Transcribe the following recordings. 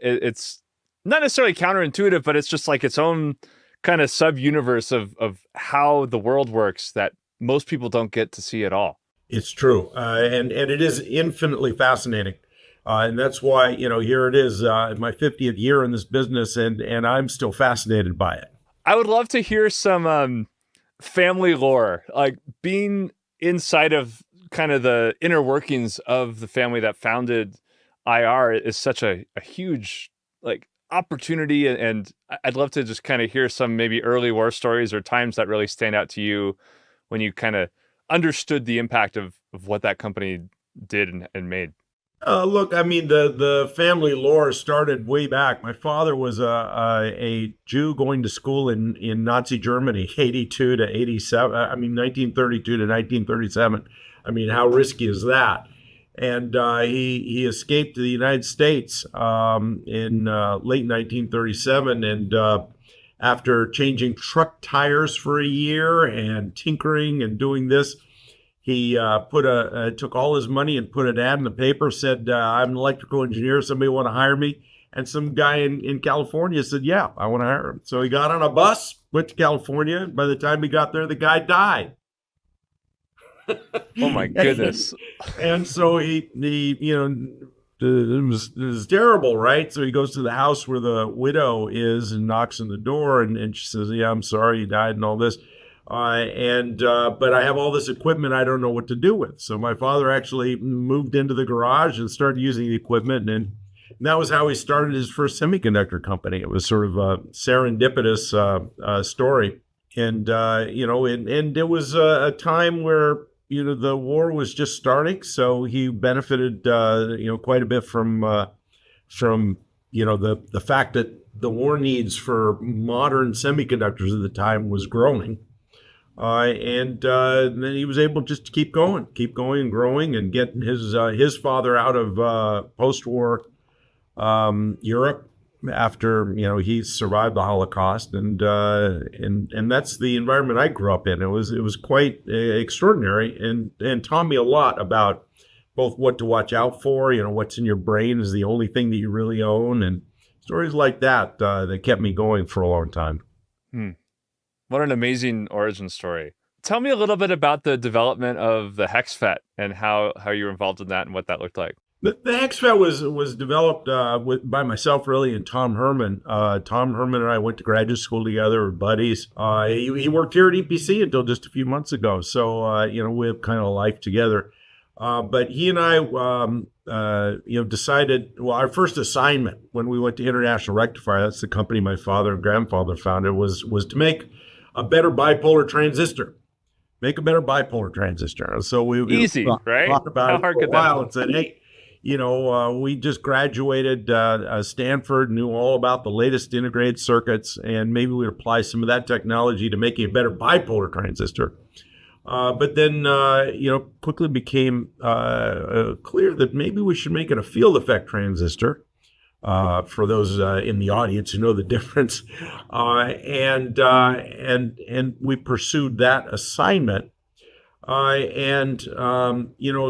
it's not necessarily counterintuitive, but it's just like its own kind of sub-universe of how the world works that most people don't get to see at all. It's true, and it is infinitely fascinating, and that's why here it is, my 50th year in this business, and I'm still fascinated by it. I would love to hear some family lore, like being inside of kind of the inner workings of the family that founded IR is such a huge like opportunity, and I'd love to just kind of hear some maybe early war stories or times that really stand out to you when you kind of understood the impact of what that company did and made. Look, I mean, the family lore started way back. My father was a Jew going to school in Nazi Germany, 82 to 87. I mean, 1932 to 1937. I mean, how risky is that? And he escaped to the United States in late 1937, and after changing truck tires for a year and tinkering and doing this, he took all his money and put an ad in the paper, said, I'm an electrical engineer. Somebody want to hire me? And some guy in California said, yeah, I want to hire him. So he got on a bus, went to California. By the time he got there, the guy died. Oh my goodness. And so he it was terrible, right? So he goes to the house where the widow is and knocks on the door, and she says, yeah, I'm sorry you died and all this. But I have all this equipment I don't know what to do with. So my father actually moved into the garage and started using the equipment, and that was how he started his first semiconductor company. It was sort of a serendipitous story, and and it was a time where the war was just starting, so he benefited quite a bit from the fact that the war needs for modern semiconductors at the time was growing. And then he was able just to keep going and growing and get his father out of post-war Europe after he survived the Holocaust, and that's the environment I grew up in. It was quite extraordinary, and taught me a lot about both what to watch out for. What's in your brain is the only thing that you really own, and stories like that that kept me going for a long time. What an amazing origin story. Tell me a little bit about the development of the HEXFET and how you were involved in that and what that looked like. The HEXFET was developed by myself, really, and Tom Herman. Tom Herman and I went to graduate school together, we're buddies. He worked here at EPC until just a few months ago, so we have kind of a life together. But he and I, decided. Well, our first assignment when we went to International Rectifier, that's the company my father and grandfather founded, was to make a better bipolar transistor. Make a better bipolar transistor. So we right? Talked about it for a while and said, hey, we just graduated Stanford, knew all about the latest integrated circuits, and maybe we'd apply some of that technology to making a better bipolar transistor. But then, quickly became clear that maybe we should make it a field effect transistor. For those in the audience who know the difference, and we pursued that assignment. A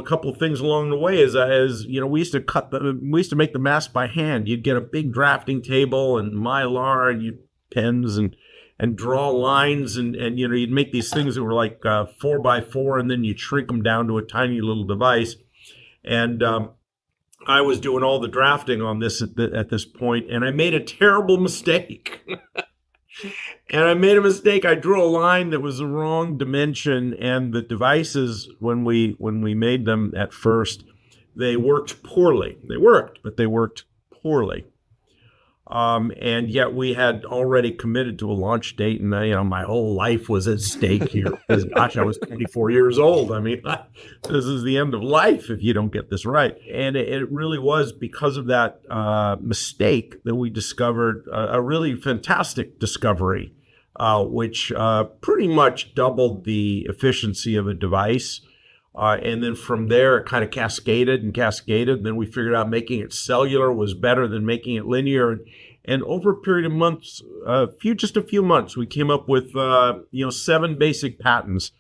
couple of things along the way we used to make the mask by hand. You'd get a big drafting table and Mylar and pens and draw lines and you'd make these things that were like 4x4, and then you'd shrink them down to a tiny little device. And I was doing all the drafting on this at this point, and I made a terrible mistake. I drew a line that was the wrong dimension, and the devices, when we made them at first, they worked poorly. They worked, but they worked poorly. And yet we had already committed to a launch date, and my whole life was at stake here. Because, gosh, I was 24 years old. I mean, this is the end of life if you don't get this right. And it really was because of that mistake that we discovered a really fantastic discovery, which pretty much doubled the efficiency of a device. And then from there, it kind of cascaded. And then we figured out making it cellular was better than making it linear. And over a period of months, just a few months, we came up with 7 basic patents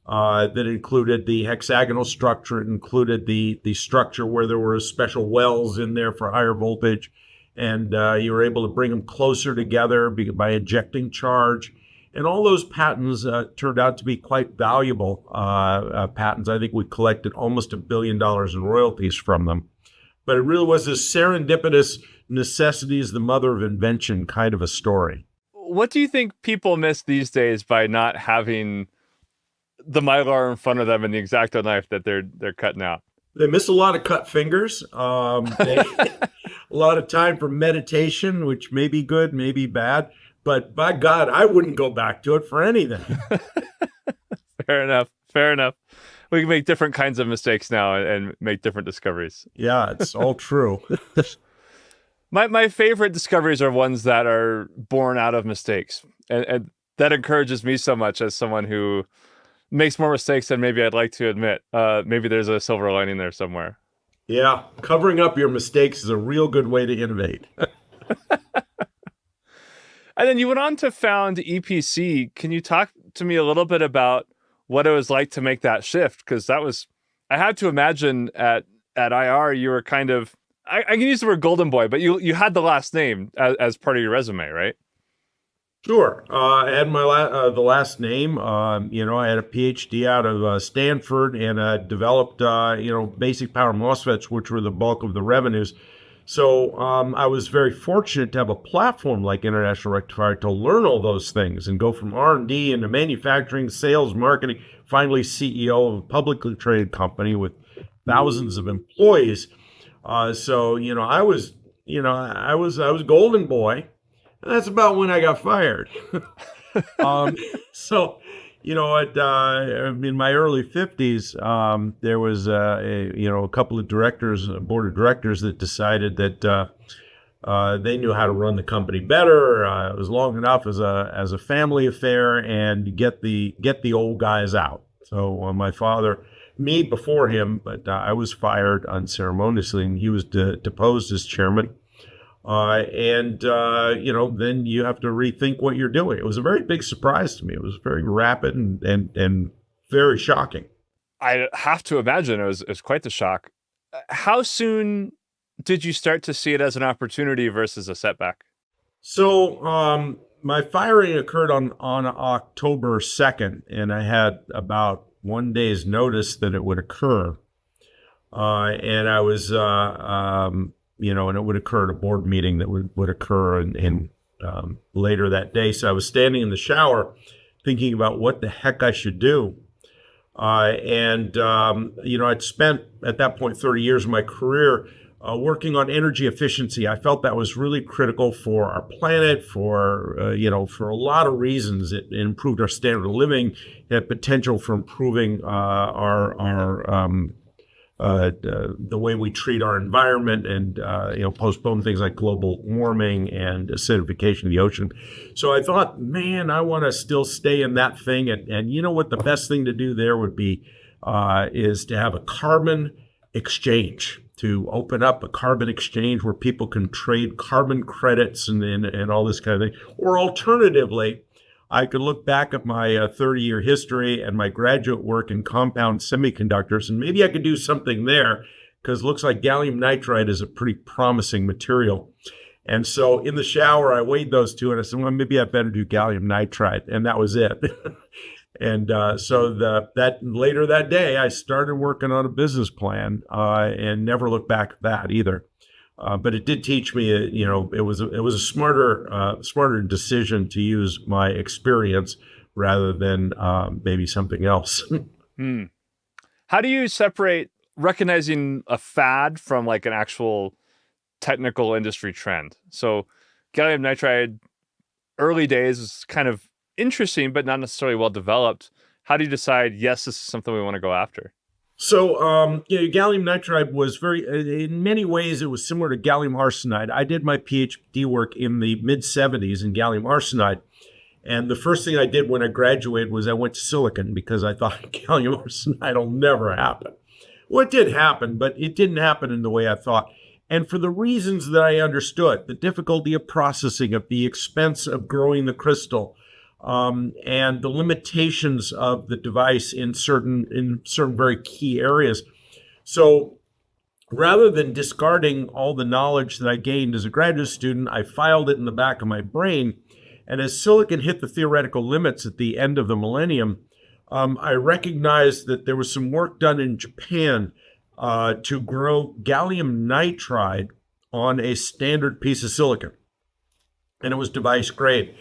that included the hexagonal structure. It included the structure where there were special wells in there for higher voltage. and you were able to bring them closer together by injecting charge. And all those patents turned out to be quite valuable patents. I think we collected almost $1 billion in royalties from them. But it really was this serendipitous necessity is the mother of invention kind of a story. What do you think people miss these days by not having the Mylar in front of them and the X-Acto knife that they're cutting out? They miss a lot of cut fingers. A lot of time for meditation, which may be good, may be bad. But by God, I wouldn't go back to it for anything. Fair enough. Fair enough. We can make different kinds of mistakes now and make different discoveries. Yeah, it's all true. My favorite discoveries are ones that are born out of mistakes. And that encourages me so much as someone who makes more mistakes than maybe I'd like to admit. Maybe there's a silver lining there somewhere. Yeah, covering up your mistakes is a real good way to innovate. And then you went on to found EPC. Can you talk to me a little bit about what it was like to make that shift? Because I had to imagine at IR, you were kind of, I can use the word golden boy, but you had the last name as part of your resume, right? Sure. I had the last name. I had a PhD out of Stanford and developed, basic power MOSFETs, which were the bulk of the revenues. So I was very fortunate to have a platform like International Rectifier to learn all those things and go from R&D into manufacturing, sales, marketing, finally CEO of a publicly traded company with thousands of employees. I was golden boy. And that's about when I got fired. In my early 50s, there was a couple of directors, a board of directors that decided that they knew how to run the company better. It was long enough as a family affair and get the old guys out. So my father, me before him, but I was fired unceremoniously, and he was deposed as chairman. Then you have to rethink what you're doing. It was a very big surprise to me. It was very rapid and very shocking. I have to imagine it was quite the shock. How soon did you start to see it as an opportunity versus a setback? So my firing occurred on October 2nd, and I had about 1 day's notice that it would occur. And I was and it would occur at a board meeting that would occur in later that day. So I was standing in the shower thinking about what the heck I should do. I'd spent at that point 30 years of my career working on energy efficiency. I felt that was really critical for our planet, for a lot of reasons. It improved our standard of living. It had potential for improving the way we treat our environment and postpone things like global warming and acidification of the ocean. So I thought, man, I want to still stay in that thing. And you know what the best thing to do there would be is to have a carbon exchange, to open up a carbon exchange where people can trade carbon credits and all this kind of thing. Or alternatively, I could look back at my 30-year history and my graduate work in compound semiconductors, and maybe I could do something there because it looks like gallium nitride is a pretty promising material. And so in the shower, I weighed those two, and I said, well, maybe I better do gallium nitride, and that was it. And later that day, I started working on a business plan and never looked back at that either. But it did teach me, it was a smarter decision to use my experience rather than maybe something else. How do you separate recognizing a fad from like an actual technical industry trend? So gallium nitride, early days is kind of interesting, but not necessarily well developed. How do you decide, yes, this is something we want to go after? So, gallium nitride was in many ways, it was similar to gallium arsenide. I did my PhD work in the mid-70s in gallium arsenide. And the first thing I did when I graduated was I went to silicon because I thought gallium arsenide will never happen. Well, it did happen, but it didn't happen in the way I thought. And for the reasons that I understood, the difficulty of processing it, the expense of growing the crystal, and the limitations of the device in certain very key areas. So Rather than discarding all the knowledge that I gained as a graduate student, I filed it in the back of my brain. And as silicon hit the theoretical limits at the end of the millennium, I recognized that there was some work done in Japan to grow gallium nitride on a standard piece of silicon. And it was device grade.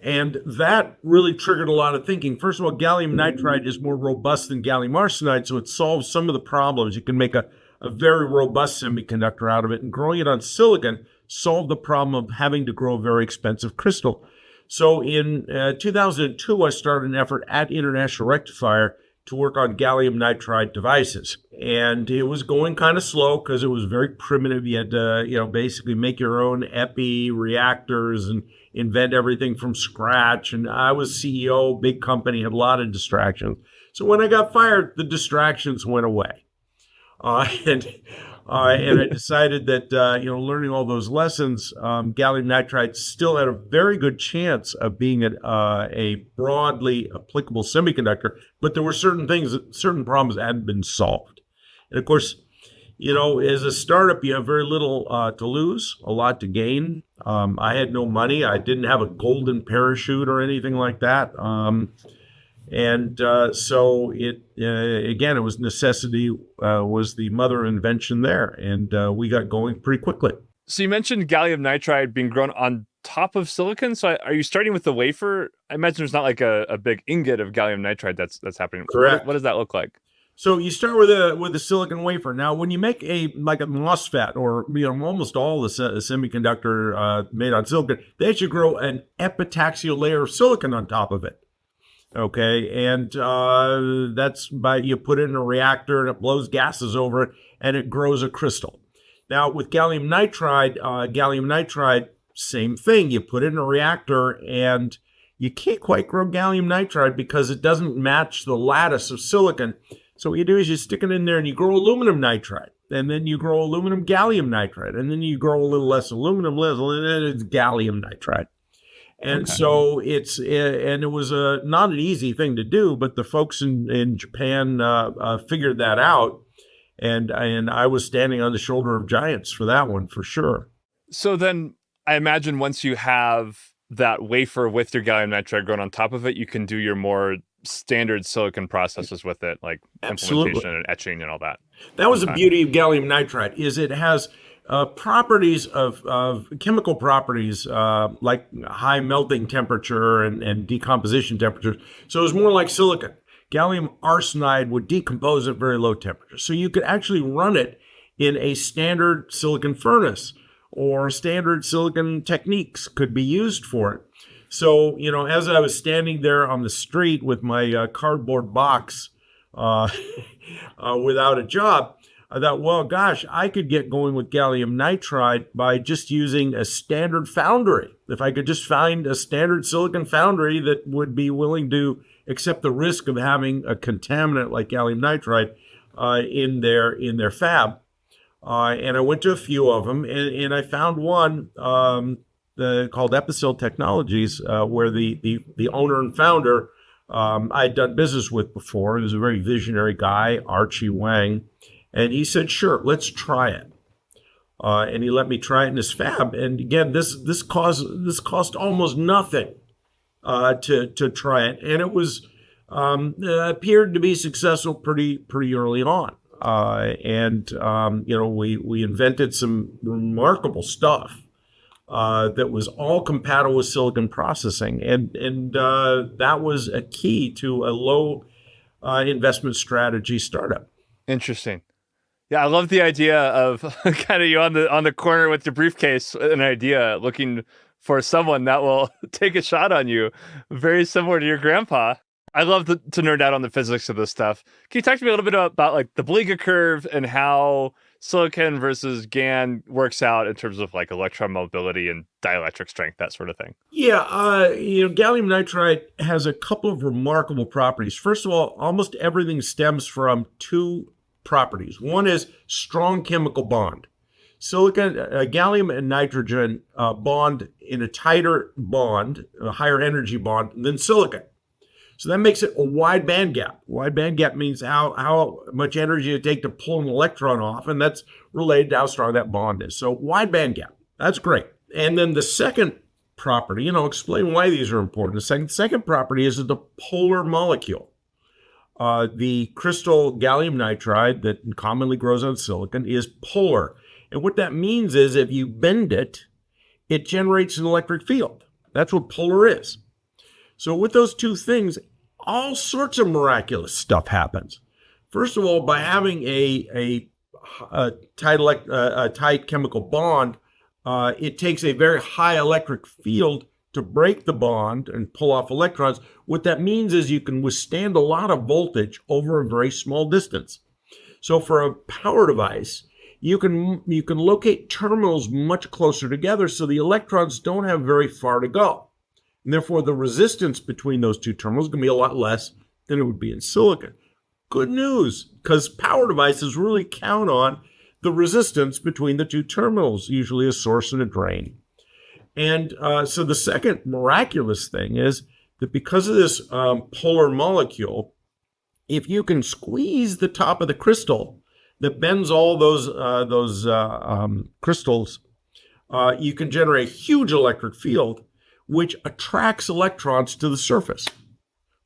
And that really triggered a lot of thinking. First of all, gallium nitride is more robust than gallium arsenide, so it solves some of the problems. You can make a very robust semiconductor out of it, and growing it on silicon solved the problem of having to grow a very expensive crystal. So in 2002, I started an effort at International Rectifier to work on gallium nitride devices. And it was going kind of slow because it was very primitive. You had to, basically make your own epi reactors and invent everything from scratch. And I was CEO, big company, had a lot of distractions. So when I got fired, the distractions went away. And I decided that, learning all those lessons, gallium nitride still had a very good chance of being a broadly applicable semiconductor, but there were certain problems that hadn't been solved. And of course, as a startup, you have very little to lose, a lot to gain. I had no money. I didn't have a golden parachute or anything like that. So it was necessity was the mother of invention there, and we got going pretty quickly. So you mentioned gallium nitride being grown on top of silicon. So are you starting with the wafer? I imagine there's not like a big ingot of gallium nitride that's happening. Correct. What does that look like? So you start with a silicon wafer. Now, when you make a MOSFET or almost all the semiconductor made on silicon, they should grow an epitaxial layer of silicon on top of it. Okay, and that's you put it in a reactor and it blows gases over it and it grows a crystal. Now with gallium nitride, same thing. You put it in a reactor and you can't quite grow gallium nitride because it doesn't match the lattice of silicon. So what you do is you stick it in there and you grow aluminum nitride, and then you grow aluminum gallium nitride, and then you grow a little less aluminum, and then it's gallium nitride. And so it was not an easy thing to do, but the folks in Japan figured that out, and I was standing on the shoulder of giants for that one for sure. So then I imagine once you have that wafer with your gallium nitride grown on top of it, you can do your more standard silicon processes with it, like implementation and etching and all that. That was the beauty of gallium nitride, is it has properties of chemical properties like high melting temperature and decomposition temperature. So it was more like silicon. Gallium arsenide would decompose at very low temperature. So you could actually run it in a standard silicon furnace, or standard silicon techniques could be used for it. So, as I was standing there on the street with my cardboard box without a job, I thought, well, gosh, I could get going with gallium nitride by just using a standard foundry. If I could just find a standard silicon foundry that would be willing to accept the risk of having a contaminant like gallium nitride in their fab. And I went to a few of them, and I found one called Epicel Technologies, where the owner and founder I'd done business with before. He was a very visionary guy, Archie Wang. And he said, sure, let's try it. And he let me try it in his fab. And again, this cost almost nothing to try it. And it was appeared to be successful pretty early on. We invented some remarkable stuff that was all compatible with silicon processing. And that was a key to a low investment strategy startup. Interesting. Yeah, I love the idea of kind of you on the corner with your briefcase, an idea, looking for someone that will take a shot on you. Very similar to your grandpa. I love to nerd out on the physics of this stuff. Can you talk to me a little bit about like the Bliga curve and how silicon versus GaN works out in terms of like electron mobility and dielectric strength, that sort of thing? Yeah, gallium nitride has a couple of remarkable properties. First of all, almost everything stems from two properties. One is strong chemical bond. Silicon, gallium and nitrogen bond in a tighter bond, a higher energy bond than silicon. So that makes it a wide band gap. Wide band gap means how much energy it takes to pull an electron off, and that's related to how strong that bond is. So wide band gap, that's great. And then the second property, explain why these are important. The second property is the polar molecule. The crystal gallium nitride that commonly grows on silicon is polar. And what that means is if you bend it, it generates an electric field. That's what polar is. So with those two things, all sorts of miraculous stuff happens. First of all, by having a tight chemical bond, it takes a very high electric field to break the bond and pull off electrons. What that means is you can withstand a lot of voltage over a very small distance. So for a power device, you can locate terminals much closer together so the electrons don't have very far to go. And therefore, the resistance between those two terminals is going to be a lot less than it would be in silicon. Good news, because power devices really count on the resistance between the two terminals, usually a source and a drain. And so the second miraculous thing is that because of this polar molecule, if you can squeeze the top of the crystal that bends all those crystals, you can generate a huge electric field, which attracts electrons to the surface,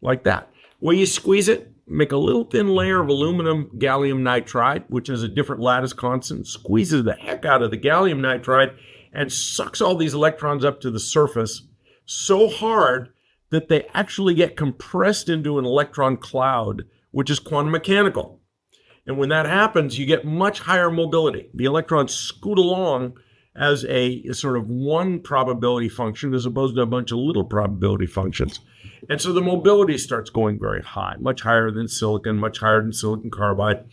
like that. When you squeeze it, make a little thin layer of aluminum gallium nitride, which has a different lattice constant, squeezes the heck out of the gallium nitride, and sucks all these electrons up to the surface so hard that they actually get compressed into an electron cloud, which is quantum mechanical. And when that happens, you get much higher mobility. The electrons scoot along as a sort of one probability function as opposed to a bunch of little probability functions. And so the mobility starts going very high, much higher than silicon, much higher than silicon carbide.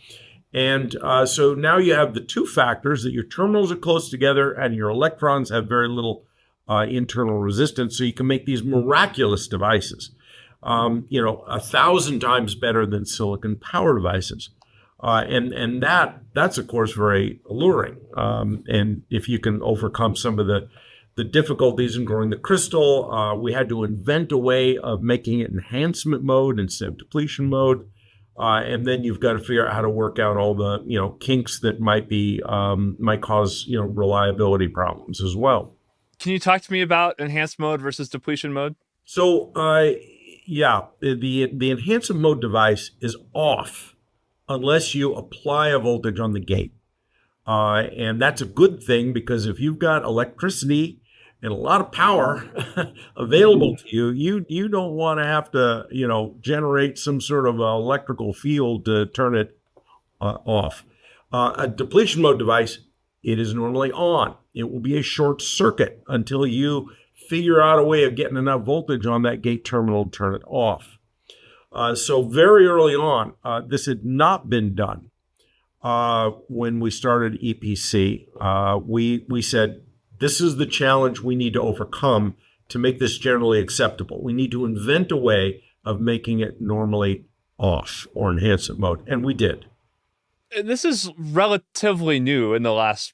And so now you have the two factors that your terminals are close together and your electrons have very little internal resistance. So you can make these miraculous devices, 1,000 times better than silicon power devices. And that's of course very alluring. And if you can overcome some of the difficulties in growing the crystal, we had to invent a way of making it enhancement mode instead of depletion mode. And then you've got to figure out how to work out all the kinks that might cause reliability problems as well. Can you talk to me about enhanced mode versus depletion mode? So the enhancement mode device is off unless you apply a voltage on the gate. And that's a good thing because if you've got electricity and a lot of power available to you, you don't want to have to, generate some sort of electrical field to turn it off. A depletion mode device, it is normally on. It will be a short circuit until you figure out a way of getting enough voltage on that gate terminal to turn it off. So very early on, this had not been done. When we started EPC, we said, this is the challenge we need to overcome to make this generally acceptable. We need to invent a way of making it normally off or enhancement mode, and we did. And this is relatively new in the last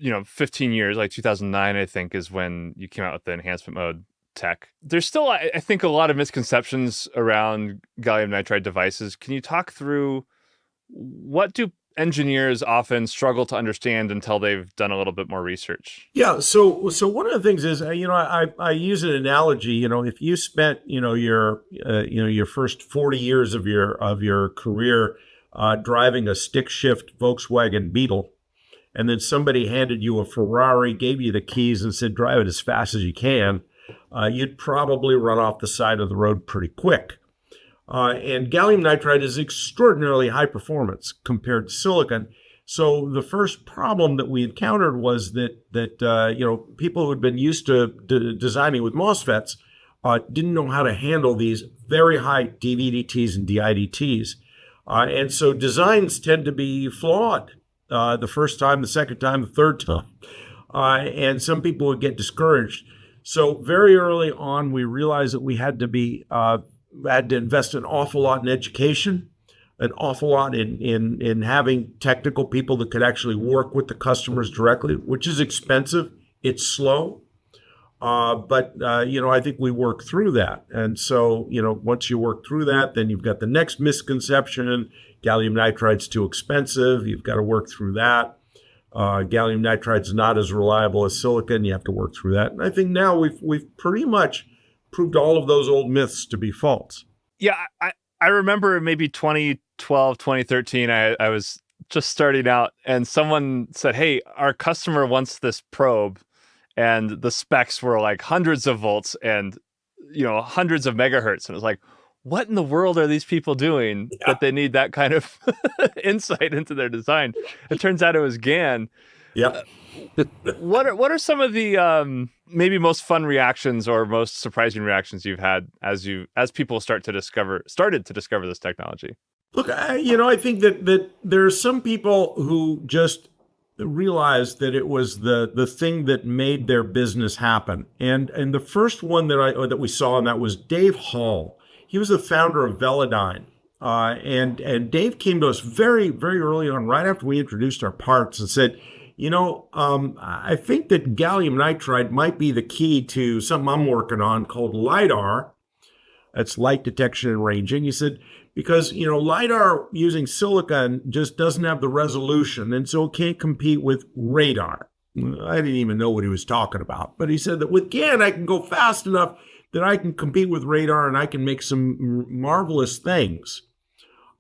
15 years, like 2009, I think, is when you came out with the enhancement mode tech. There's still, I think, a lot of misconceptions around gallium nitride devices. Can you talk through what do engineers often struggle to understand until they've done a little bit more research? Yeah. So one of the things is, I use an analogy. If you spent, your first 40 years of your career driving a stick shift Volkswagen Beetle, and then somebody handed you a Ferrari, gave you the keys, and said, drive it as fast as you can, you'd probably run off the side of the road pretty quick. And gallium nitride is extraordinarily high performance compared to silicon. So the first problem that we encountered was that people who had been used to designing with MOSFETs didn't know how to handle these very high DVDTs and DIDTs. And so designs tend to be flawed the first time, the second time, the third time. And some people would get discouraged. So very early on, we realized that we had to invest an awful lot in education, an awful lot in having technical people that could actually work with the customers directly, which is expensive. It's slow. But I think we work through that. And so, once you work through that, then you've got the next misconception. Gallium nitride's too expensive. You've got to work through that. Gallium nitride's not as reliable as silicon. You have to work through that. And I think now we've pretty much proved all of those old myths to be false. Yeah, I remember maybe 2012, 2013, I was just starting out and someone said, hey, our customer wants this probe. And the specs were like hundreds of volts and, hundreds of megahertz. And it was like, what in the world are these people doing that they need that kind of insight into their design? It turns out it was GaN. Yeah. What are some of the maybe most fun reactions or most surprising reactions you've had as people started to discover this technology? Look, I think that there are some people who just realized that it was the thing that made their business happen. And the first one that we saw, and that was Dave Hall. He was the founder of Velodyne. And Dave came to us very, very early on, right after we introduced our parts, and said, I think that gallium nitride might be the key to something I'm working on called lidar. That's light detection and ranging. He said, because, lidar using silicon just doesn't have the resolution, and so it can't compete with radar. I didn't even know what he was talking about. But he said that with GaN, I can go fast enough that I can compete with radar and I can make some marvelous things.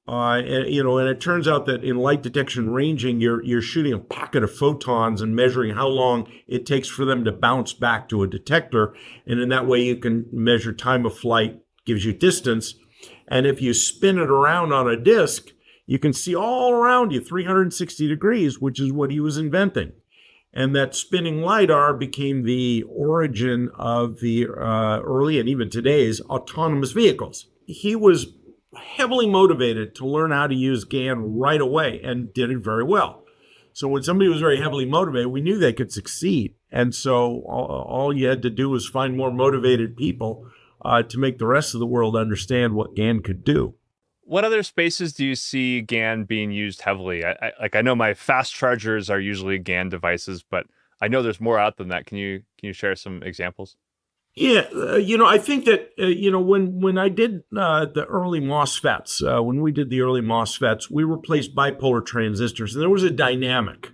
And it turns out that in light detection ranging, you're shooting a packet of photons and measuring how long it takes for them to bounce back to a detector. And in that way, you can measure time of flight, gives you distance. And if you spin it around on a disk, you can see all around you 360 degrees, which is what he was inventing. And that spinning LiDAR became the origin of the early and even today's autonomous vehicles. He was heavily motivated to learn how to use GaN right away and did it very well. So when somebody was very heavily motivated, we knew they could succeed. And so all you had to do was find more motivated people to make the rest of the world understand what GaN could do. What other spaces do you see GaN being used heavily? I know my fast chargers are usually GaN devices, but I know there's more out than that. Can you share some examples? Yeah, I think that when I did the early MOSFETs, when we did the early MOSFETs, we replaced bipolar transistors, and there was a dynamic.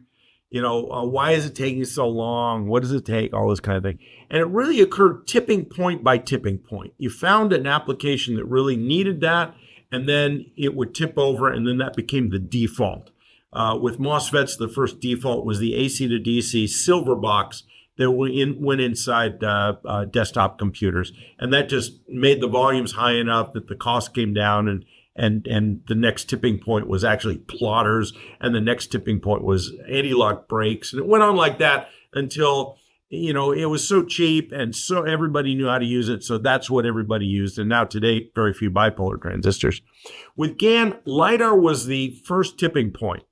Why is it taking so long? What does it take? All this kind of thing. And it really occurred tipping point by tipping point. You found an application that really needed that, and then it would tip over, and then that became the default. With MOSFETs, the first default was the AC to DC silver box that went inside desktop computers. And that just made the volumes high enough that the cost came down, and the next tipping point was actually plotters, and the next tipping point was anti-lock brakes. And it went on like that until, it was so cheap and so everybody knew how to use it. So that's what everybody used. And now today, very few bipolar transistors. With GaN, LiDAR was the first tipping point.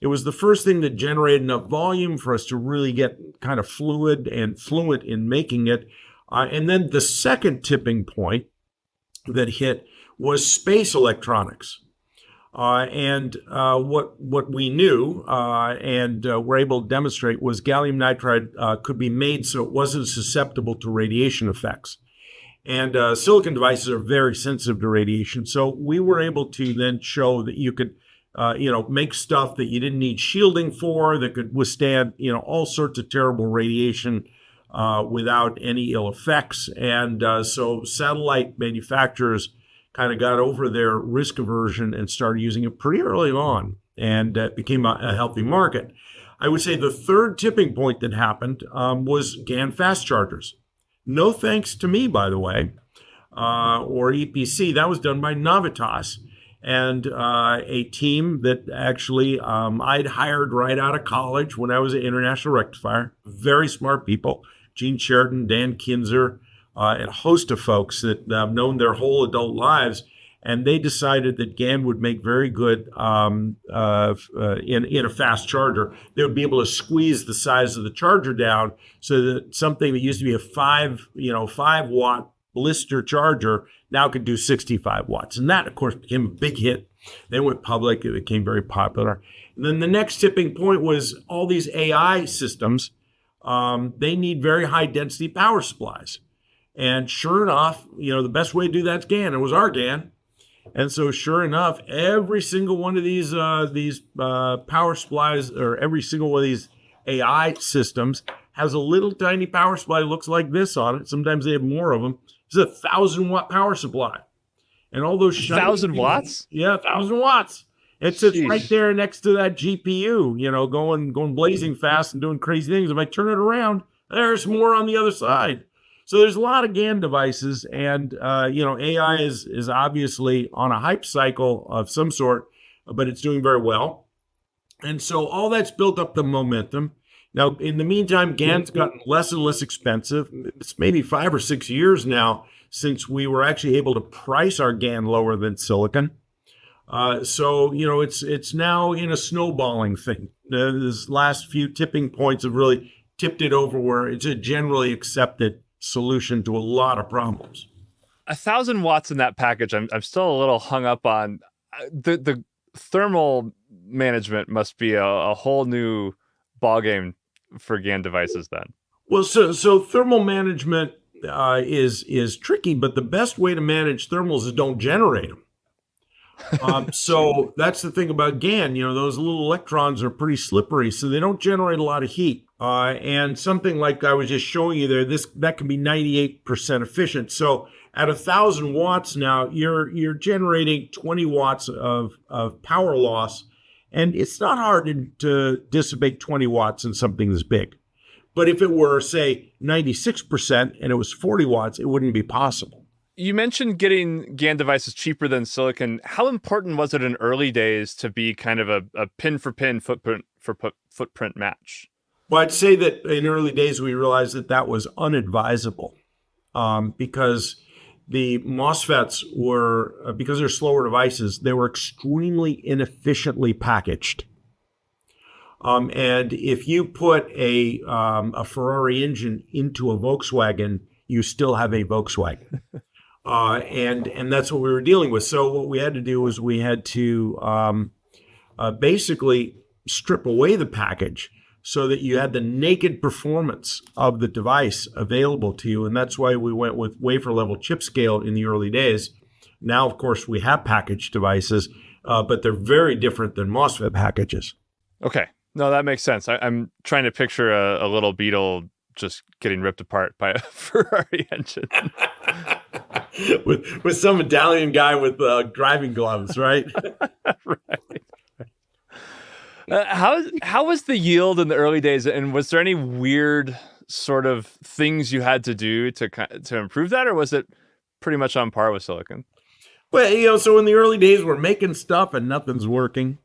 It was the first thing that generated enough volume for us to really get kind of fluid and fluent in making it. And then the second tipping point that hit was space electronics. What we knew and were able to demonstrate was gallium nitride could be made so it wasn't susceptible to radiation effects. And silicon devices are very sensitive to radiation. So we were able to then show that you could make stuff that you didn't need shielding for, that could withstand, all sorts of terrible radiation without any ill effects. And so satellite manufacturers kind of got over their risk aversion and started using it pretty early on, and it became a healthy market. I would say the third tipping point that happened was GaN fast chargers. No thanks to me, by the way, or EPC. That was done by Navitas. And a team that actually I'd hired right out of college when I was at International Rectifier. Very smart people, Gene Sheridan, Dan Kinzer, and a host of folks that I've known their whole adult lives. And they decided that GaN would make very good in a fast charger. They would be able to squeeze the size of the charger down so that something that used to be a 5 watt blister charger now could do 65 watts. And that, of course, became a big hit. They went public. It became very popular. And then the next tipping point was all these AI systems they need very high density power supplies. And sure enough, the best way to do that's GaN. It was our GaN. And so, sure enough, every single one of these power supplies, or every single one of these AI systems, has a little tiny power supply that looks like this on it. Sometimes they have more of them. It's a 1,000-watt power supply, and all those 1,000 watts. Yeah, 1,000 watts. It sits right Sheesh. there next to that GPU. Going blazing fast and doing crazy things. If I turn it around, there's more on the other side. So there's a lot of GaN devices, and AI is obviously on a hype cycle of some sort, but it's doing very well. And so all that's built up the momentum. Now, in the meantime, GaN's gotten less and less expensive. It's maybe 5 or 6 years now since we were actually able to price our GaN lower than silicon. So it's now in a snowballing thing. This last few tipping points have really tipped it over where it's a generally accepted solution to a lot of problems. 1,000 watts in that package. I'm still a little hung up on the thermal management. Must be a whole new ballgame for GaN devices then. Well, so thermal management is tricky, but the best way to manage thermals is don't generate them. So that's the thing about GaN. Those little electrons are pretty slippery, so they don't generate a lot of heat. And something like I was just showing you there, that can be 98% efficient. So at 1,000 watts now, you're generating 20 watts of power loss, and it's not hard to dissipate 20 watts in something this big. But if it were, say, 96% and it was 40 watts, it wouldn't be possible. You mentioned getting GaN devices cheaper than silicon. How important was it in early days to be kind of a pin for pin, footprint for footprint match? Well, I'd say that in early days, we realized that was unadvisable because the MOSFETs were, because they're slower devices, they were extremely inefficiently packaged. And if you put a Ferrari engine into a Volkswagen, you still have a Volkswagen. And that's what we were dealing with. So what we had to do was we had to basically strip away the package so that you had the naked performance of the device available to you. And that's why we went with wafer level chip scale in the early days. Now, of course, we have packaged devices, but they're very different than MOSFET packages. Okay. No, that makes sense. I'm trying to picture a little Beetle just getting ripped apart by a Ferrari engine. with some Italian guy with driving gloves, right? Right. How was the yield in the early days, and was there any weird sort of things you had to do to improve that, or was it pretty much on par with silicon? Well, so in the early days, we're making stuff and nothing's working.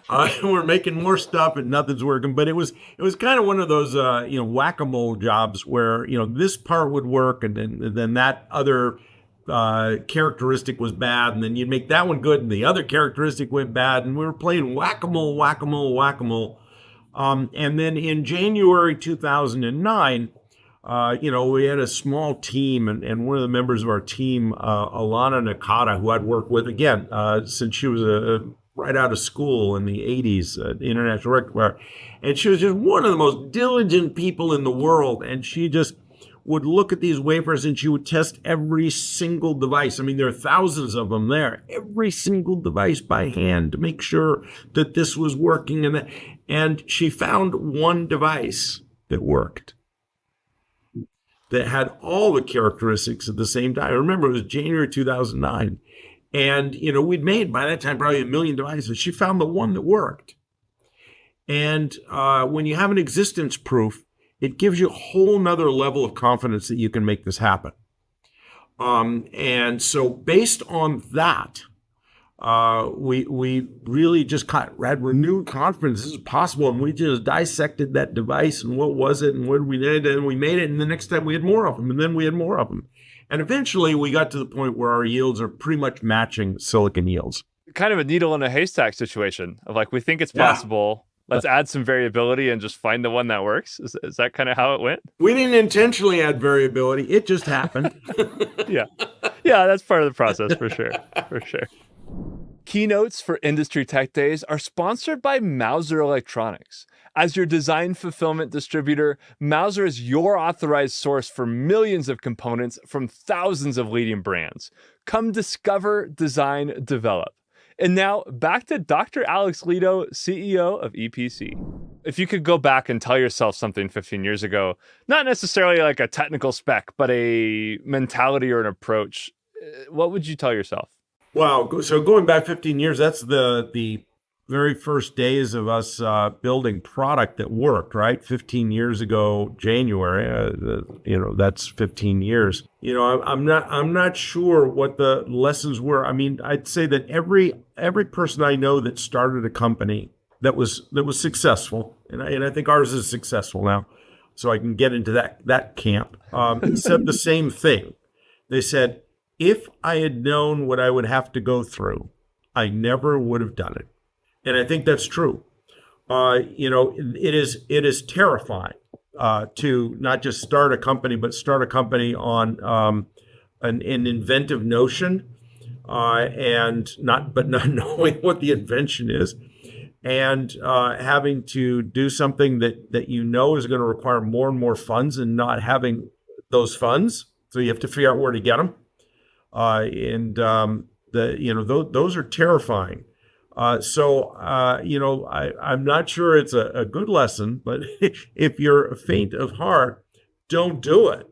We're making more stuff and nothing's working. But it was kind of one of those whack-a-mole jobs where this part would work and then that other characteristic was bad, and then you'd make that one good and the other characteristic went bad, and we were playing whack-a-mole, whack-a-mole, whack-a-mole. And then in January 2009. We had a small team, and one of the members of our team, Alana Nakata, who I'd worked with, again, since she was right out of school in the 80s, international rectifier. And she was just one of the most diligent people in the world. And she just would look at these wafers and she would test every single device. I mean, there are thousands of them there, every single device by hand to make sure that this was working. And she found one device that worked, that had all the characteristics at the same time. I remember it was January 2009. And, we'd made by that time probably 1 million devices. She found the one that worked. And when you have an existence proof, it gives you a whole nother level of confidence that you can make this happen. And so based on that, we really just had renewed confidence this is possible, and we just dissected that device and what was it and what we did, and we made it, and the next time we had more of them, and then we had more of them. And eventually we got to the point where our yields are pretty much matching silicon yields. Kind of a needle in a haystack situation of like, we think it's possible. Let's add some variability and just find the one that works. Is that kind of how it went? We didn't intentionally add variability. It just happened. Yeah, that's part of the process for sure. Keynotes for Industry Tech Days are sponsored by Mouser Electronics. As your design fulfillment distributor, Mouser is your authorized source for millions of components from thousands of leading brands. Come discover, design, develop. And now back to Dr. Alex Lidow, CEO of EPC. If you could go back and tell yourself something 15 years ago, not necessarily like a technical spec, but a mentality or an approach, what would you tell yourself? Wow. So going back 15 years, that's the very first days of us building product that worked, right? 15 years ago, January, that's 15 years. I'm not sure what the lessons were. I mean, I'd say that every person I know that started a company that was successful, and I think ours is successful now, so I can get into that camp, said the same thing. They said, if I had known what I would have to go through, I never would have done it. And I think that's true. It is terrifying to not just start a company, but start a company on an inventive notion, and not knowing what the invention is, and having to do something that you know is going to require more and more funds, and not having those funds. So you have to figure out where to get them. Those are terrifying. I'm not sure it's a good lesson, but if you're faint of heart, don't do it,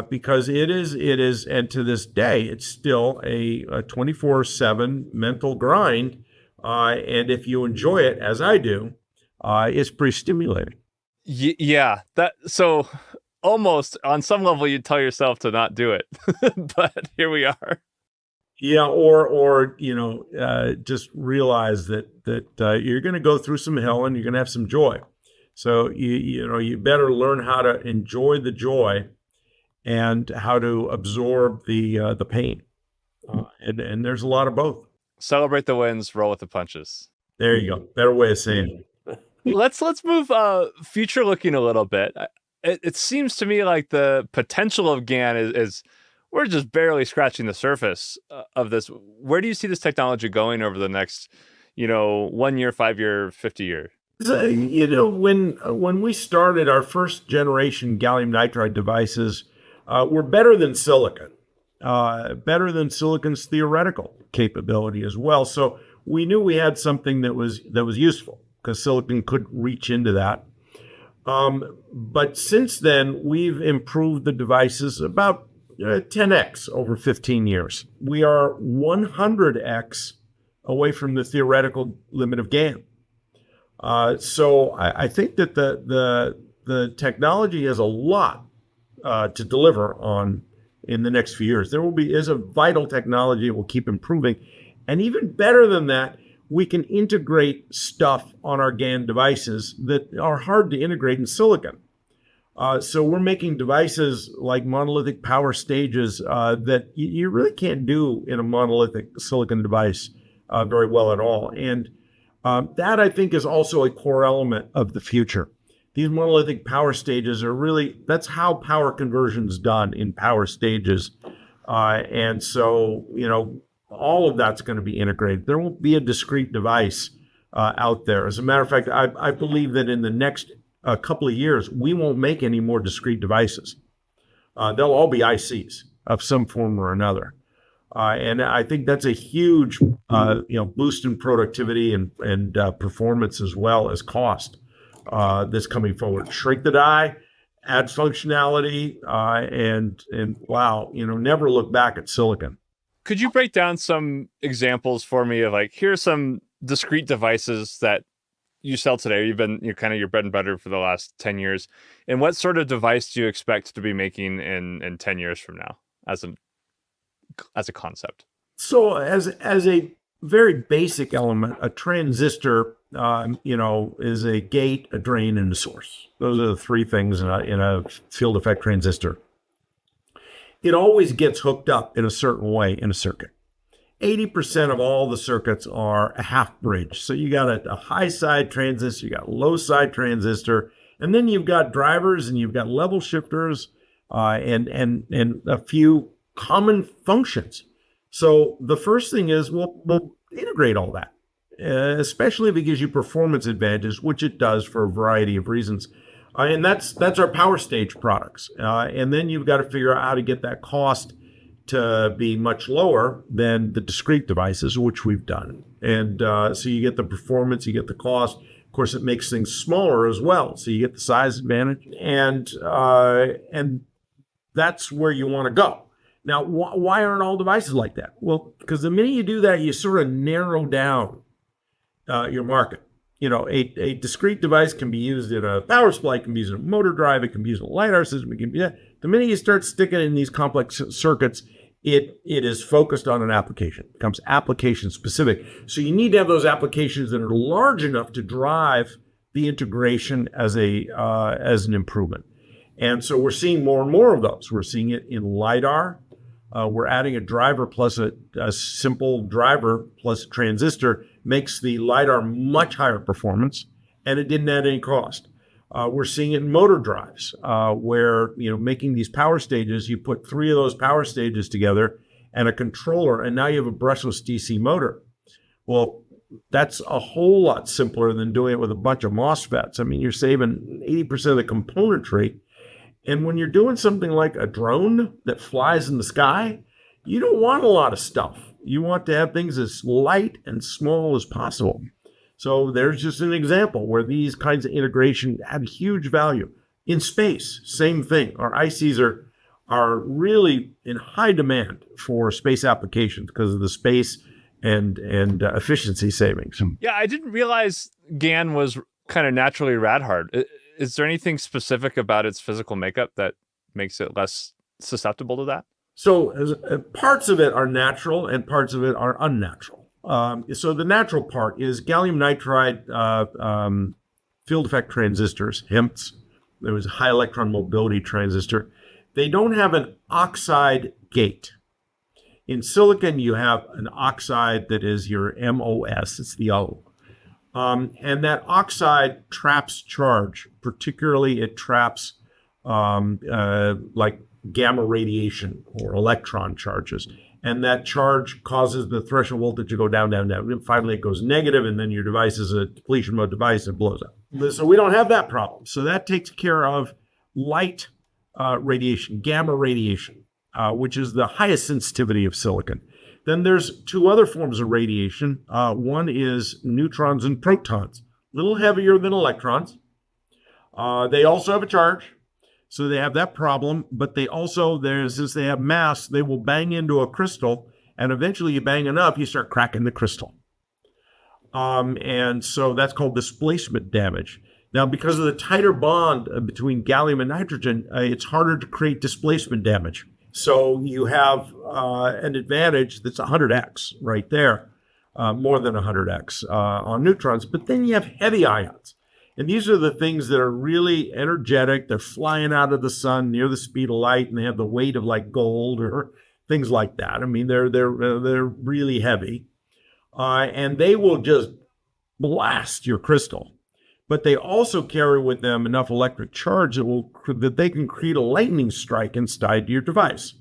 because it is, and to this day, it's still a 24/7 mental grind. And if you enjoy it, as I do, it's pretty stimulating. Yeah, so almost on some level you'd tell yourself to not do it, but here we are. Yeah, or just realize that you're going to go through some hell and you're going to have some joy. So you better learn how to enjoy the joy and how to absorb the pain. And there's a lot of both. Celebrate the wins, roll with the punches. There you go. Better way of saying it. Let's move future looking a little bit. It seems to me like the potential of GaN is we're just barely scratching the surface of this. Where do you see this technology going over the next, 1 year, 5 year, 50 year? When we started our first generation gallium nitride devices, were better than silicon, better than silicon's theoretical capability as well. So we knew we had something that was useful, because silicon could reach into that. But since then, we've improved the devices about 10x over 15 years. We are 100x away from the theoretical limit of GaN. So I think that the technology has a lot to deliver on in the next few years. There is a vital technology that will keep improving. And even better than that, we can integrate stuff on our GaN devices that are hard to integrate in silicon. So we're making devices like monolithic power stages that you really can't do in a monolithic silicon device very well at all. And that, I think, is also a core element of the future. These monolithic power stages that's how power conversion is done in power stages. And so, all of that's going to be integrated. There won't be a discrete device out there. As a matter of fact, I believe that in the next couple of years, we won't make any more discrete devices. They'll all be ICs of some form or another. And I think that's a huge boost in productivity and performance, as well as cost, that's coming forward. Shrink the die, add functionality, and wow, never look back at silicon. Could you break down some examples for me of, like, here's some discrete devices that you sell today? You're kind of your bread and butter for the last 10 years. And what sort of device do you expect to be making in 10 years from now as a concept? So as a very basic element, a transistor, is a gate, a drain, and a source. Those are the three things in a field effect transistor. It always gets hooked up in a certain way in a circuit. 80% of all the circuits are a half bridge. So you got a high side transistor, you got a low side transistor, and then you've got drivers and you've got level shifters, and a few common functions. So the first thing is we'll integrate all that. especially if it gives you performance advantages, which it does for a variety of reasons. And that's our power stage products. And then you've got to figure out how to get that cost to be much lower than the discrete devices, which we've done. And so you get the performance, you get the cost. Of course, it makes things smaller as well, so you get the size advantage, and that's where you want to go. Now, why aren't all devices like that? Well, because the minute you do that, you sort of narrow down your market. You know, a discrete device can be used in a power supply, it can be used in a motor drive, it can be used in a lidar system, it can be that. The minute you start sticking in these complex circuits, it is focused on an application. It becomes application specific. So you need to have those applications that are large enough to drive the integration as an improvement. And so we're seeing more and more of those. We're seeing it in lidar. We're adding a driver plus a simple driver plus a transistor makes the lidar much higher performance, and it didn't add any cost. We're seeing it in motor drives, where making these power stages, you put 3 of those power stages together and a controller, and now you have a brushless DC motor. Well, that's a whole lot simpler than doing it with a bunch of MOSFETs. I mean, you're saving 80% of the componentry. And when you're doing something like a drone that flies in the sky, you don't want a lot of stuff. You want to have things as light and small as possible. So there's just an example where these kinds of integration add huge value. In space, same thing. Our ICs are really in high demand for space applications because of the space and efficiency savings. Yeah, I didn't realize GaN was kind of naturally rad hard. Is there anything specific about its physical makeup that makes it less susceptible to that? So parts of it are natural and parts of it are unnatural. So the natural part is gallium nitride field effect transistors, HIMTs. There was a high electron mobility transistor. They don't have an oxide gate. In silicon, you have an oxide that is your MOS. It's the O. And that oxide traps charge. Particularly, it traps like gamma radiation or electron charges. And that charge causes the threshold voltage to go down, down, down. And finally, it goes negative, and then your device is a depletion mode device and blows up. So we don't have that problem. So that takes care of light radiation, gamma radiation, which is the highest sensitivity of silicon. Then there's 2 other forms of radiation. One is neutrons and protons, a little heavier than electrons. They also have a charge, so they have that problem. But they also, since they have mass, they will bang into a crystal, and eventually you bang enough, you start cracking the crystal. And so that's called displacement damage. Now, because of the tighter bond between gallium and nitrogen, it's harder to create displacement damage. So you have an advantage that's 100x right there, more than 100x on neutrons. But then you have heavy ions. And these are the things that are really energetic. They're flying out of the sun near the speed of light, and they have the weight of like gold or things like that. I mean, they're really heavy. And they will just blast your crystal. But they also carry with them enough electric charge that they can create a lightning strike inside your device.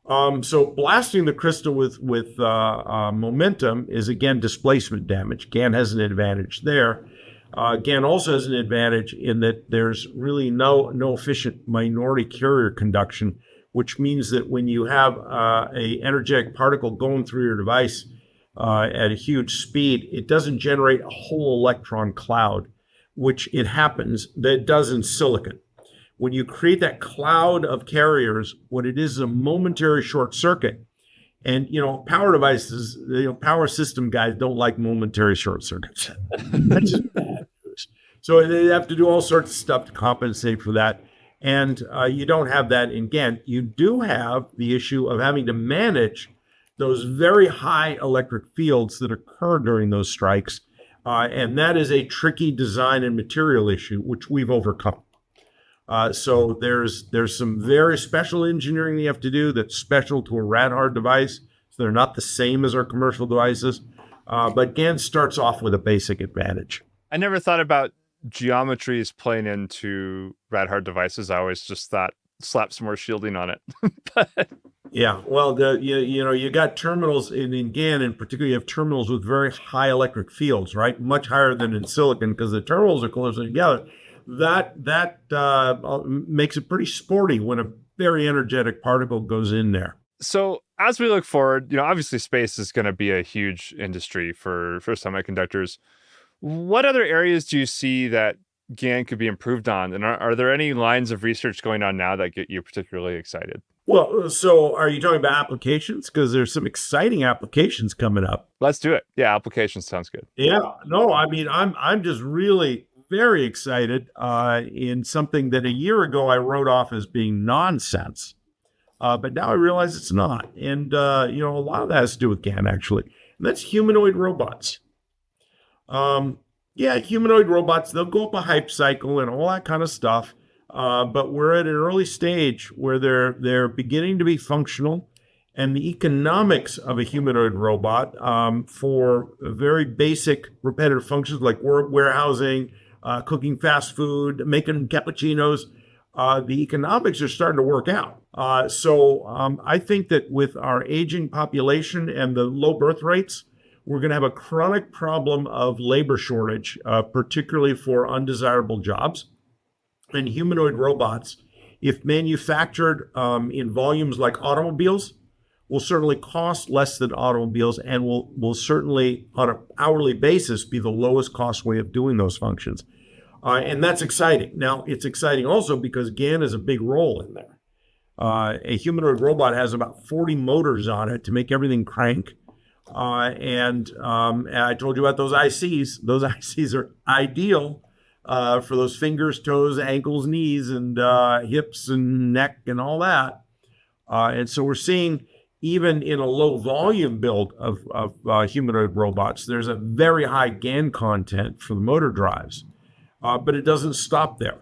So blasting the crystal with momentum is, again, displacement damage. GaN has an advantage there. GaN also has an advantage in that there's really no efficient minority carrier conduction, which means that when you have a energetic particle going through your device at a huge speed, it doesn't generate a whole electron cloud, which it happens that it does in silicon. When you create that cloud of carriers, what it is a momentary short circuit. And, power devices, power system guys don't like momentary short circuits. That's just bad news. So they have to do all sorts of stuff to compensate for that. And you don't have that in GaN. You do have the issue of having to manage those very high electric fields that occur during those strikes. And that is a tricky design and material issue, which we've overcome. So there's some very special engineering you have to do that's special to a rad-hard device. So they're not the same as our commercial devices. But GaN starts off with a basic advantage. I never thought about geometries playing into rad-hard devices. I always just thought slap some more shielding on it. But Yeah, well, you got terminals in GaN in particular. You have terminals with very high electric fields, right? Much higher than in silicon because the terminals are closer together. That makes it pretty sporty when a very energetic particle goes in there. so as we look forward, obviously space is going to be a huge industry for semiconductors. What other areas do you see that GaN could be improved on? And are there any lines of research going on now that get you particularly excited? Well, so are you talking about applications? Because there's some exciting applications coming up. Let's do it. Yeah, applications sounds good. Yeah, no, I mean, I'm just really very excited in something that a year ago I wrote off as being nonsense, but now I realize it's not. And a lot of that has to do with GaN actually, and that's humanoid robots. Yeah, humanoid robots, they'll go up a hype cycle and all that kind of stuff. But we're at an early stage where they're beginning to be functional, and the economics of a humanoid robot for very basic repetitive functions like warehousing, cooking fast food, making cappuccinos, the economics are starting to work out. So I think that with our aging population and the low birth rates, we're going to have a chronic problem of labor shortage, particularly for undesirable jobs. And humanoid robots, if manufactured in volumes like automobiles, will certainly cost less than automobiles and will certainly, on an hourly basis, be the lowest cost way of doing those functions. And that's exciting. Now, it's exciting also because GaN is a big role in there. A humanoid robot has about 40 motors on it to make everything crank. And I told you about those ICs. Those ICs are ideal for those fingers, toes, ankles, knees, and hips and neck and all that. And so we're seeing, even in a low volume build of humanoid robots, there's a very high GaN content for the motor drives. But it doesn't stop there.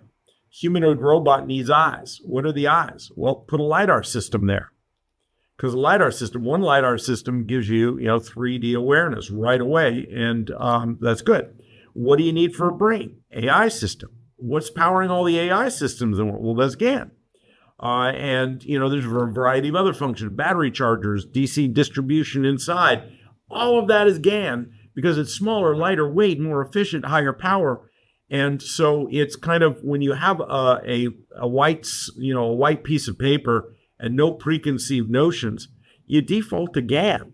Humanoid robot needs eyes. What are the eyes? Well, put a lidar system there. Because one lidar system gives you, 3D awareness right away, and that's good. What do you need for a brain? AI system. What's powering all the AI systems? Well, that's GaN. And there's a variety of other functions, battery chargers, DC distribution inside. All of that is GaN because it's smaller, lighter weight, more efficient, higher power. And so it's kind of, when you have a white piece of paper and no preconceived notions, you default to GaN.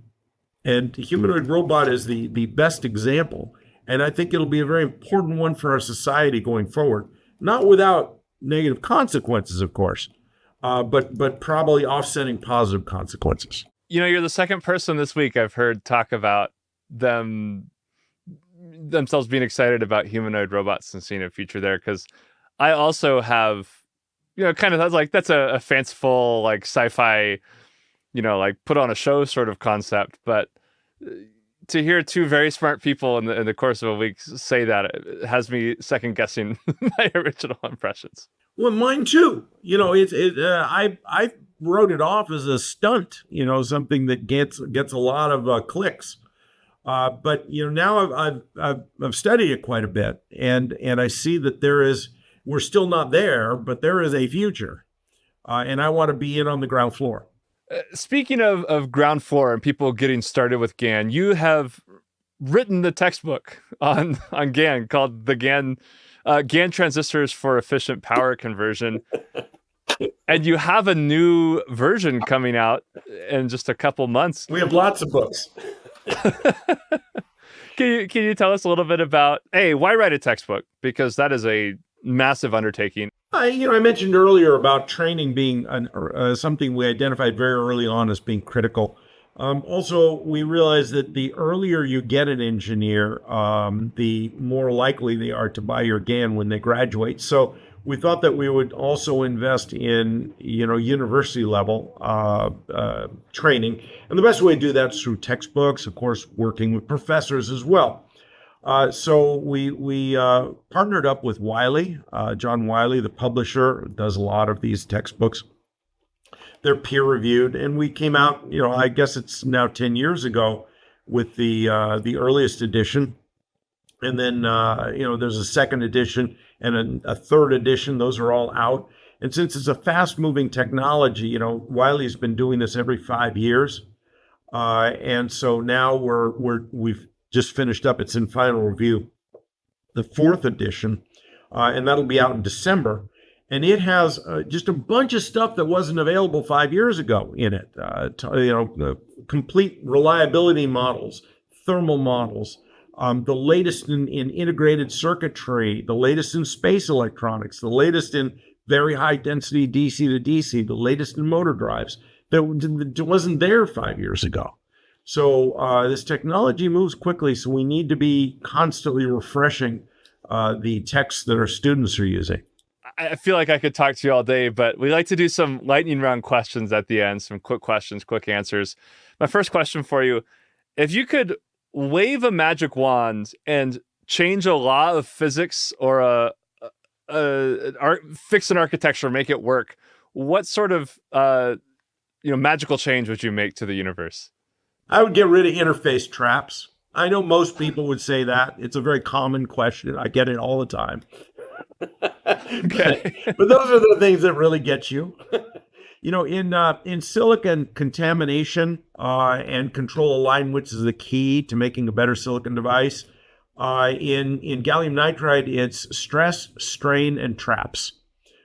And the humanoid robot is the best example. And I think it'll be a very important one for our society going forward. Not without negative consequences, of course, but probably offsetting positive consequences. You're the second person this week I've heard talk about themselves being excited about humanoid robots and seeing a future there. Because I also have, kind of that's a fanciful, like sci-fi, like put on a show sort of concept. But to hear two very smart people in the course of a week say that, it has me second guessing my original impressions. Well, mine too. I wrote it off as a stunt. Something that gets a lot of clicks. But now I've studied it quite a bit, and I see that we're still not there, but there is a future, and I want to be in on the ground floor. Speaking of ground floor and people getting started with GaN, you have written the textbook on GaN called the GaN transistors for efficient power conversion. And you have a new version coming out in just a couple months. We have lots of books. Can you tell us a little bit about, why write a textbook? Because that is a massive undertaking. I mentioned earlier about training being something we identified very early on as being critical. Also, we realized that the earlier you get an engineer, the more likely they are to buy your GaN when they graduate. So we thought that we would also invest in, university level training. And the best way to do that is through textbooks, of course, working with professors as well. So we partnered up with Wiley. John Wiley, the publisher, does a lot of these textbooks. They're peer reviewed, and we came out, I guess it's now 10 years ago, with the earliest edition. And then, there's a second edition and a third edition. Those are all out. And since it's a fast-moving technology, Wiley's been doing this every 5 years. And so now we've just finished up. It's in final review, the fourth edition, and that'll be out in December. And it has just a bunch of stuff that wasn't available 5 years ago in it. The complete reliability models, thermal models, the latest in integrated circuitry, the latest in space electronics, the latest in very high density DC to DC, the latest in motor drives that wasn't there 5 years ago. So this technology moves quickly, so we need to be constantly refreshing the texts that our students are using. I feel like I could talk to you all day, but we like to do some lightning round questions at the end, some quick questions, quick answers. My first question for you, if you could wave a magic wand and change a law of physics or fix an architecture, make it work, what sort of magical change would you make to the universe? I would get rid of interface traps. I know most people would say that. It's a very common question. I get it all the time. Okay. but those are the things that really get you. In silicon, contamination and control of line width is the key to making a better silicon device. In gallium nitride, it's stress, strain, and traps.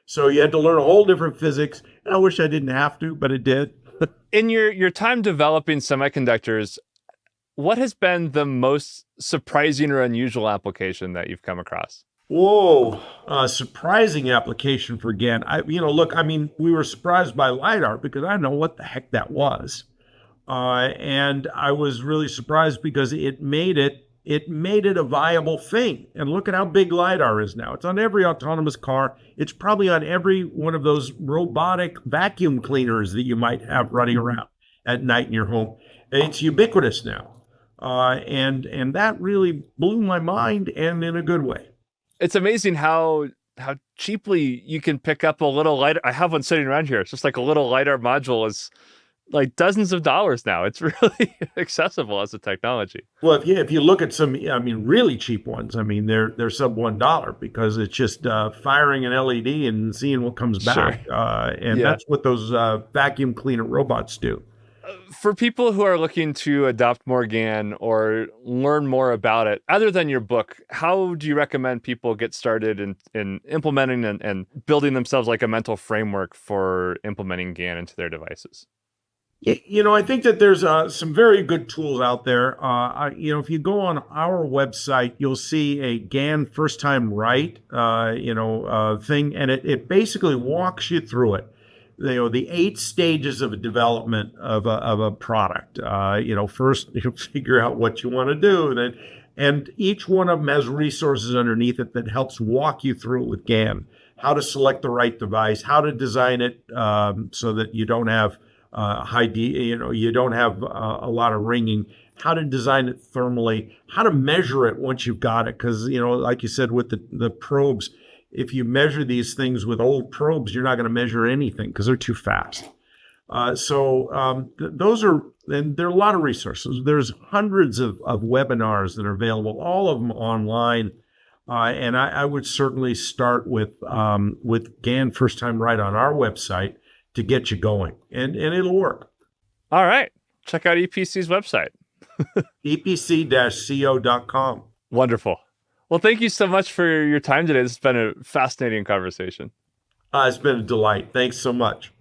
So you had to learn a whole different physics. And I wish I didn't have to, but it did. In your time developing semiconductors, what has been the most surprising or unusual application that you've come across? Whoa, surprising application for GaN. We were surprised by lidar because I don't know what the heck that was. And I was really surprised because it made it a viable thing. And look at how big lidar is now. It's on every autonomous car. It's probably on every one of those robotic vacuum cleaners that you might have running around at night in your home. It's ubiquitous now. And that really blew my mind, and in a good way. It's amazing how cheaply you can pick up a little lidar. I have one sitting around here. It's just like a little lidar module is like dozens of dollars now. It's really accessible as a technology. Well, if you look at some, really cheap ones, they're sub $1 because it's just firing an LED and seeing what comes back. Sure. That's what those vacuum cleaner robots do. For people who are looking to adopt more GaN or learn more about it, other than your book, how do you recommend people get started in implementing and building themselves like a mental framework for implementing GaN into their devices? I think that there's some very good tools out there. If you go on our website, you'll see a GaN first time right, thing, and it basically walks you through it. The 8 stages of a development of a product. First you figure out what you want to do, and each one of them has resources underneath it that helps walk you through it with GaN. How to select the right device, how to design it so that you don't have you don't have a lot of ringing. How to design it thermally, how to measure it once you've got it, because like you said with the probes. If you measure these things with old probes, you're not going to measure anything because they're too fast. Those are, and there are a lot of resources. There's hundreds of webinars that are available, all of them online. And I would certainly start with GaN First Time Right on our website to get you going, and it'll work. All right. Check out EPC's website. epc-co.com. Wonderful. Well, thank you so much for your time today. This has been a fascinating conversation. It's been a delight. Thanks so much.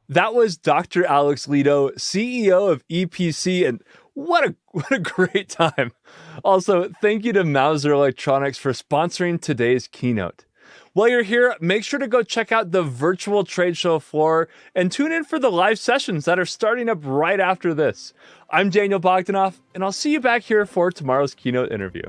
That was Dr. Alex Lidow, CEO of EPC, and what a great time. Also, thank you to Mouser Electronics for sponsoring today's keynote. While you're here, make sure to go check out the virtual trade show floor and tune in for the live sessions that are starting up right after this. I'm Daniel Bogdanoff, and I'll see you back here for tomorrow's keynote interview.